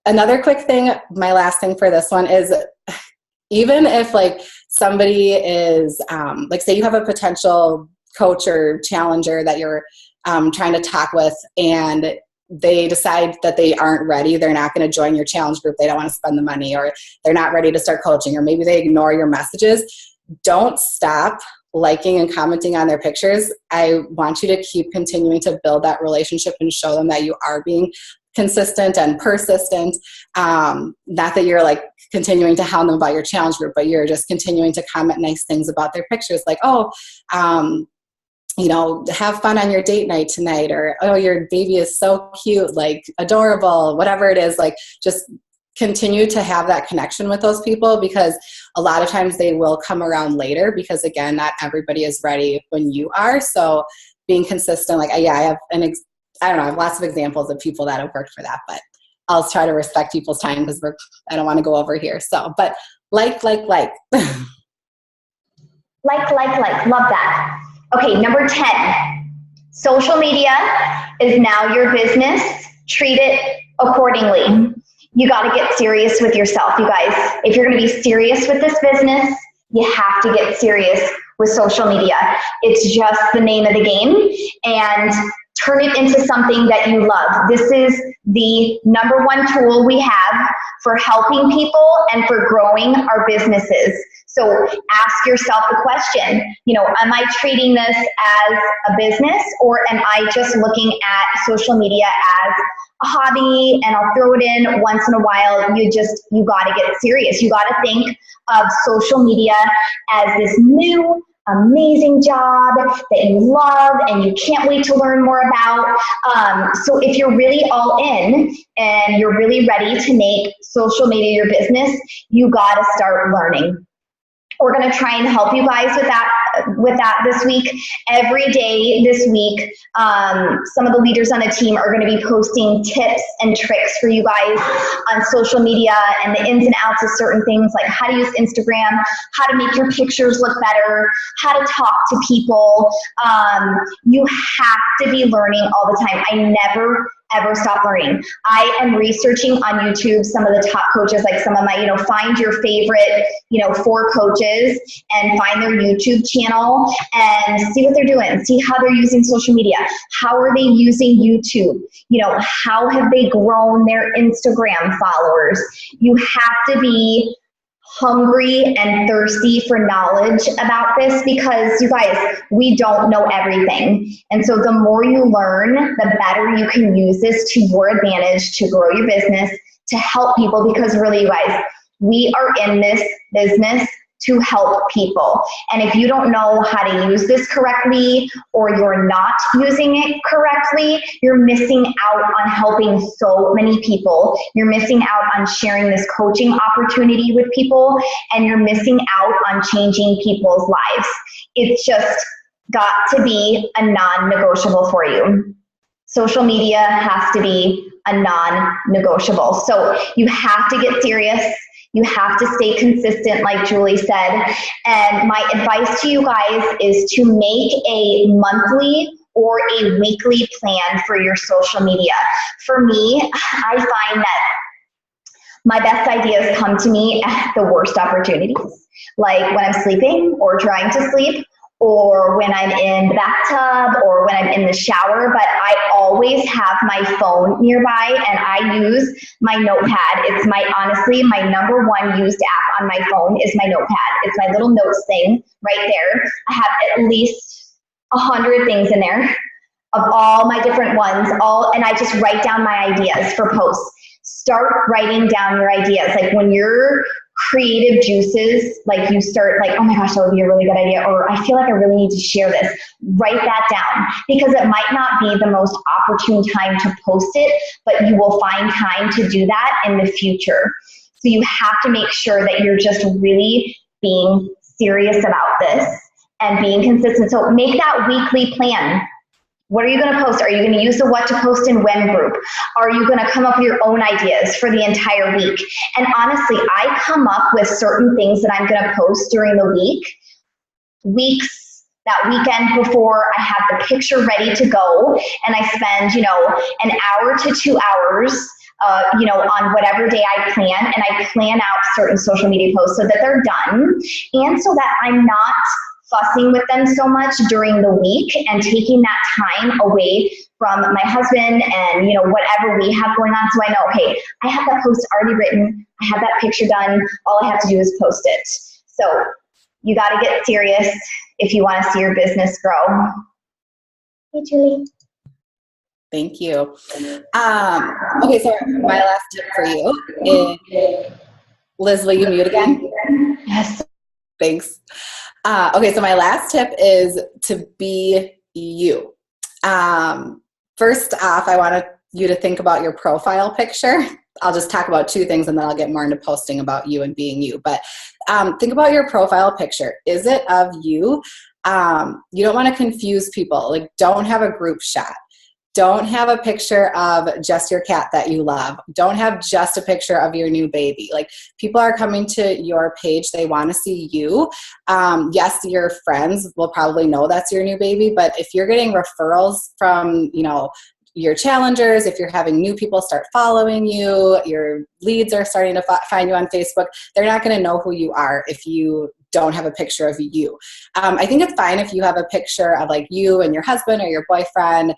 another quick thing, my last thing for this one is, even if somebody is, say you have a potential coach or challenger that you're trying to talk with, and they decide that they aren't ready, they're not going to join your challenge group, they don't want to spend the money, or they're not ready to start coaching, or maybe they ignore your messages, don't stop liking and commenting on their pictures. I want you to keep continuing to build that relationship and show them that you are being consistent and persistent. Not that you're like continuing to hound them about your challenge group, but you're just continuing to comment nice things about their pictures. Like, oh, you know, have fun on your date night tonight, or, oh, your baby is so cute, like adorable, whatever it is. Like, just continue to have that connection with those people, because a lot of times they will come around later, because again, not everybody is ready when you are. So being consistent, like, yeah, I have I don't know, I have lots of examples of people that have worked for that, but I'll try to respect people's time because I don't want to go over here. So, but like. Like. Love that. Okay, number 10, social media is now your business. Treat it accordingly. You got to get serious with yourself, you guys. If you're going to be serious with this business, you have to get serious with social media. It's just the name of the game, and turn it into something that you love. This is the number one tool we have for helping people and for growing our businesses. So ask yourself the question, you know, am I treating this as a business, or am I just looking at social media as a hobby and I'll throw it in once in a while? You got to get serious. You got to think of social media as this new amazing job that you love and you can't wait to learn more about. So if you're really all in and you're really ready to make social media your business, you got to start learning. We're going to try and help you guys with that this week. Every day this week, some of the leaders on the team are going to be posting tips and tricks for you guys on social media and the ins and outs of certain things, like how to use Instagram, how to make your pictures look better, how to talk to people. You have to be learning all the time. I never ever stop learning. I am researching on YouTube some of the top coaches, like some of my, find your favorite, 4 coaches and find their YouTube channel and see what they're doing, see how they're using social media. How are they using YouTube? How have they grown their Instagram followers? You have to be hungry and thirsty for knowledge about this, because you guys, we don't know everything. And so the more you learn, the better you can use this to your advantage to grow your business, to help people, because really, you guys, we are in this business to help people. And if you don't know how to use this correctly, or you're not using it correctly, you're missing out on helping so many people. You're missing out on sharing this coaching opportunity with people, and you're missing out on changing people's lives. It's just got to be a non-negotiable for you. Social media has to be a non-negotiable. So you have to get serious. You have to stay consistent, like Julie said. And my advice to you guys is to make a monthly or a weekly plan for your social media. For me, I find that my best ideas come to me at the worst opportunities, like when I'm sleeping or trying to sleep, or when I'm in the bathtub, or when I'm in the shower. But I always have my phone nearby, and I use my notepad. It's honestly, my number one used app on my phone is my notepad. It's my little notes thing right there. I have at least 100 things in there of all my different ones, and I just write down my ideas for posts. Start writing down your ideas. Like when your creative juices, like you start like, oh my gosh, that would be a really good idea, or I feel like I really need to share this, write that down, because it might not be the most opportune time to post it, but you will find time to do that in the future. So you have to make sure that you're just really being serious about this and being consistent. So make that weekly plan. What are you going to post? Are you going to use the what to post and when group? Are you going to come up with your own ideas for the entire week? And honestly, I come up with certain things that I'm going to post during the weeks, that weekend before I have the picture ready to go, and I spend, an hour to 2 hours on whatever day I plan, and I plan out certain social media posts so that they're done, and so that I'm not fussing with them so much during the week and taking that time away from my husband and, whatever we have going on. So I know, okay, I have that post already written. I have that picture done. All I have to do is post it. So you got to get serious if you want to see your business grow. Hey, Julie. Thank you. Okay, so my last tip for you is, Liz, will you mute again? Yes. Thanks. Okay, so my last tip is to be you. First off, I want you to think about your profile picture. I'll just talk about two things and then I'll get more into posting about you and being you. But think about your profile picture. Is it of you? You don't want to confuse people. Like, don't have a group shot. Don't have a picture of just your cat that you love. Don't have just a picture of your new baby. Like, people are coming to your page. They want to see you. Yes, your friends will probably know that's your new baby, but if you're getting referrals from, your challengers, if you're having new people start following you, your leads are starting to find you on Facebook, they're not going to know who you are if you don't have a picture of you. I think it's fine if you have a picture of like you and your husband or your boyfriend,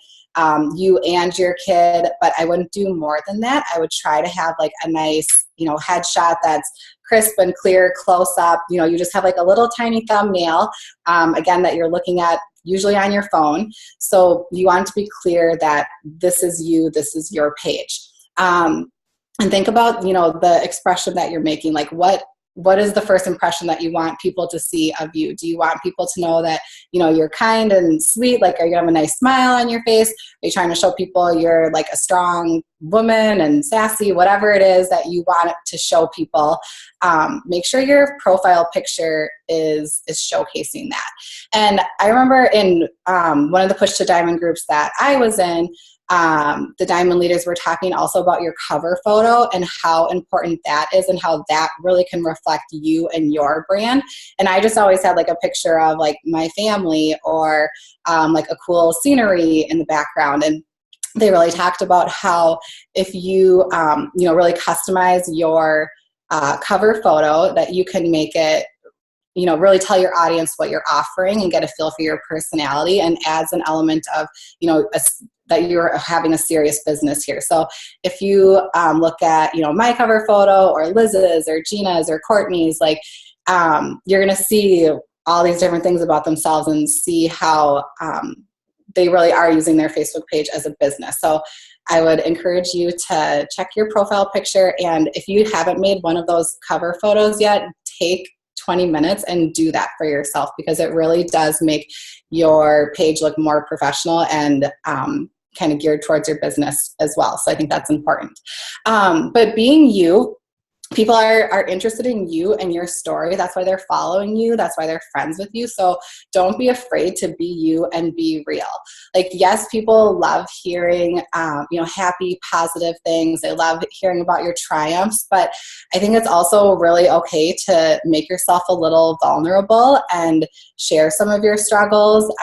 you and your kid, but I wouldn't do more than that. I would try to have like a nice, headshot that's crisp and clear, close up. You just have like a little tiny thumbnail, again, that you're looking at usually on your phone. So you want to be clear that this is you, this is your page. And think about, the expression that you're making, like what is the first impression that you want people to see of you? Do you want people to know that, you're kind and sweet? Like, are you have a nice smile on your face? Are you trying to show people you're like a strong woman and sassy, whatever it is that you want to show people? Make sure your profile picture is showcasing that. And I remember in one of the Push to Diamond groups that I was in, the Diamond leaders were talking also about your cover photo and how important that is and how that really can reflect you and your brand. And I just always had like a picture of like my family or like a cool scenery in the background. And they really talked about how if you, really customize your cover photo, that you can make it, really tell your audience what you're offering and get a feel for your personality, and adds an element of, that you're having a serious business here. So if you look at, my cover photo or Liz's or Gina's or Courtney's, like you're going to see all these different things about themselves and see how they really are using their Facebook page as a business. So I would encourage you to check your profile picture. And if you haven't made one of those cover photos yet, take 20 minutes and do that for yourself, because it really does make your page look more professional and kind of geared towards your business as well. So I think that's important. But being you, people are interested in you and your story. That's why they're following you. That's why they're friends with you. So don't be afraid to be you and be real. Like, yes, people love hearing, happy, positive things. They love hearing about your triumphs, but I think it's also really okay to make yourself a little vulnerable and share some of your struggles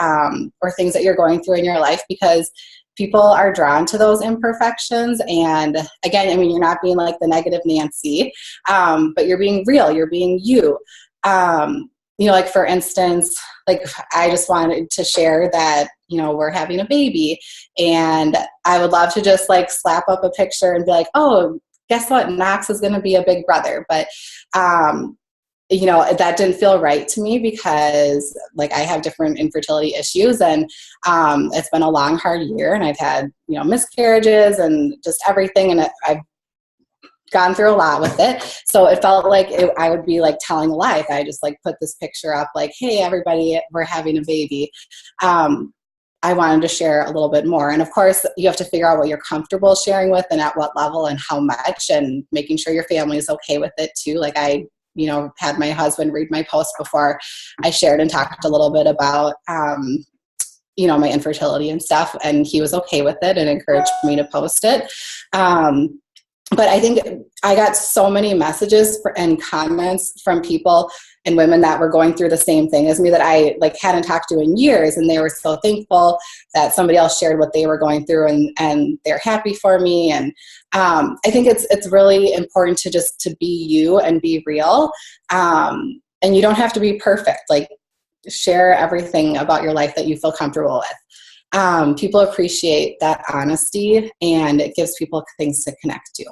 or things that you're going through in your life, because people are drawn to those imperfections. And again, you're not being like the negative Nancy, but you're being real, you're being you. Like for instance, like I just wanted to share that, we're having a baby, and I would love to just like slap up a picture and be like, oh, guess what? Knox is going to be a big brother. But, that didn't feel right to me, because like I have different infertility issues, and it's been a long, hard year, and I've had, miscarriages and just everything. And I've gone through a lot with it. So it felt like I would be like telling a lie if I just like put this picture up like, hey, everybody, we're having a baby. I wanted to share a little bit more. And of course, you have to figure out what you're comfortable sharing with and at what level and how much, and making sure your family is okay with it too. Like I had my husband read my post before I shared and talked a little bit about, my infertility and stuff. And he was okay with it and encouraged me to post it. But I think I got so many messages and comments from people and women that were going through the same thing as me that I like hadn't talked to in years. And they were so thankful that somebody else shared what they were going through, and they're happy for me. And I think it's really important to be you and be real. And you don't have to be perfect. Like, share everything about your life that you feel comfortable with. People appreciate that honesty, and it gives people things to connect to.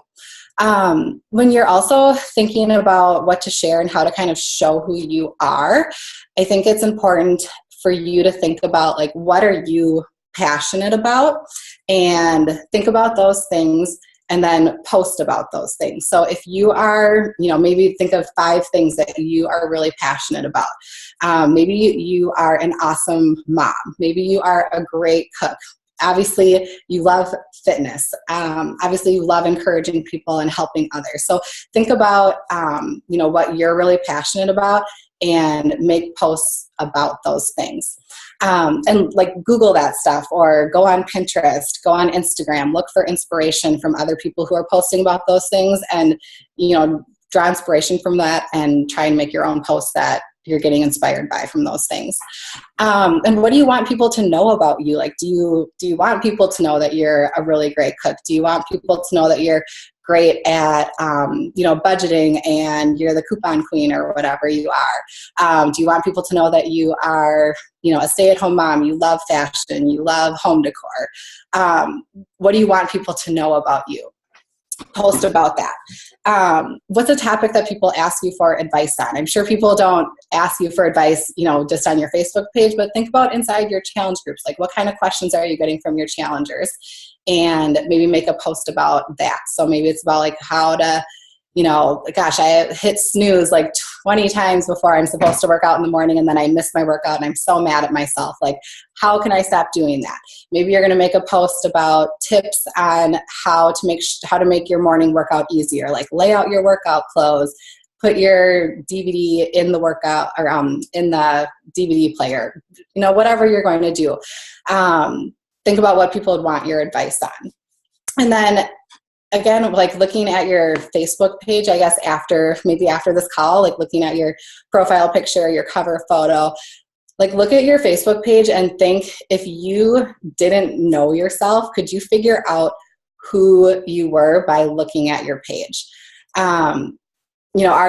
When you're also thinking about what to share and how to kind of show who you are, I think it's important for you to think about, like, what are you passionate about, and think about those things and then post about those things. So if you are, maybe think of 5 things that you are really passionate about. Maybe you are an awesome mom. Maybe you are a great cook. Obviously, you love fitness. Obviously, you love encouraging people and helping others. So think about, what you're really passionate about, and make posts about those things. And like Google that stuff, or go on Pinterest, go on Instagram, look for inspiration from other people who are posting about those things, and, draw inspiration from that and try and make your own posts that you're getting inspired by from those things. And what do you want people to know about you? Like, do you want people to know that you're a really great cook? Do you want people to know that you're great at, budgeting, and you're the coupon queen or whatever you are? Do you want people to know that you are, a stay-at-home mom, you love fashion, you love home decor? What do you want people to know about you? Post about that. What's a topic that people ask you for advice on? I'm sure people don't ask you for advice, just on your Facebook page, but think about inside your challenge groups. Like, what kind of questions are you getting from your challengers? And maybe make a post about that. So maybe it's about, like, how to, gosh, I hit snooze like 20 times before I'm supposed to work out in the morning, and then I miss my workout and I'm so mad at myself. Like, how can I stop doing that? Maybe you're going to make a post about tips on how to make your morning workout easier. Like, lay out your workout clothes, put your DVD in the workout, or in the DVD player, whatever you're going to do. Think about what people would want your advice on. And then again, like, looking at your Facebook page, I guess after this call, like, looking at your profile picture, your cover photo, like, look at your Facebook page and think, if you didn't know yourself, could you figure out who you were by looking at your page? Are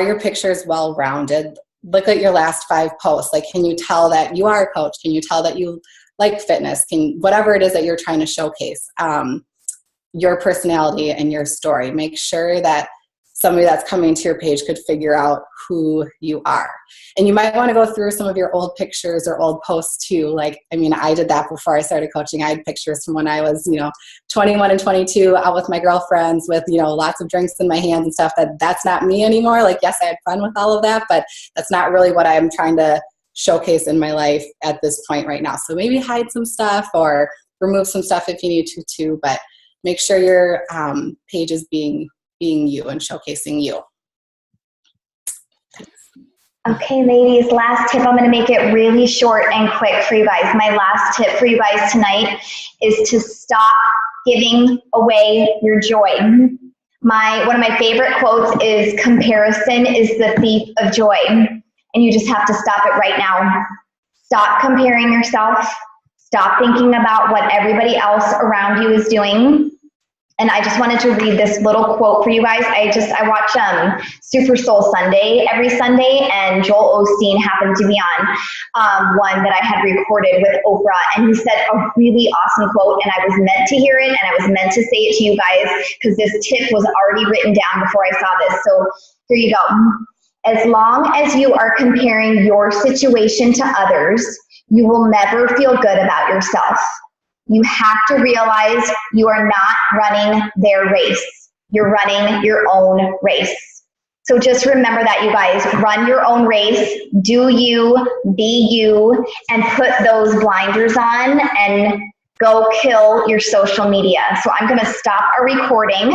your pictures well-rounded? Look at your last 5 posts. Like, can you tell that you are a coach? Can you tell that you like fitness? Whatever it is that you're trying to showcase, your personality and your story. Make sure that somebody that's coming to your page could figure out who you are. And you might want to go through some of your old pictures or old posts too. Like, I did that before I started coaching. I had pictures from when I was, 21 and 22, out with my girlfriends with, lots of drinks in my hands and stuff. That's not me anymore. Like, yes, I had fun with all of that, but that's not really what I'm trying to showcase in my life at this point right now. So maybe hide some stuff or remove some stuff if you need to too, but make sure your page is being you and showcasing you. Okay, ladies, last tip. I'm going to make it really short and quick for you guys. My last tip for you guys tonight is to stop giving away your joy. One of my favorite quotes is, "Comparison is the thief of joy." And you just have to stop it right now. Stop comparing yourself. Stop thinking about what everybody else around you is doing. And I just wanted to read this little quote for you guys. I watch Super Soul Sunday every Sunday, and Joel Osteen happened to be on one that I had recorded with Oprah, and he said a really awesome quote, and I was meant to hear it, and I was meant to say it to you guys because this tip was already written down before I saw this. So here you go. As long as you are comparing your situation to others, you will never feel good about yourself. You have to realize you are not running their race. You're running your own race. So just remember that, you guys. Run your own race. Do you, be you, and put those blinders on and go kill your social media. So I'm going to stop our recording.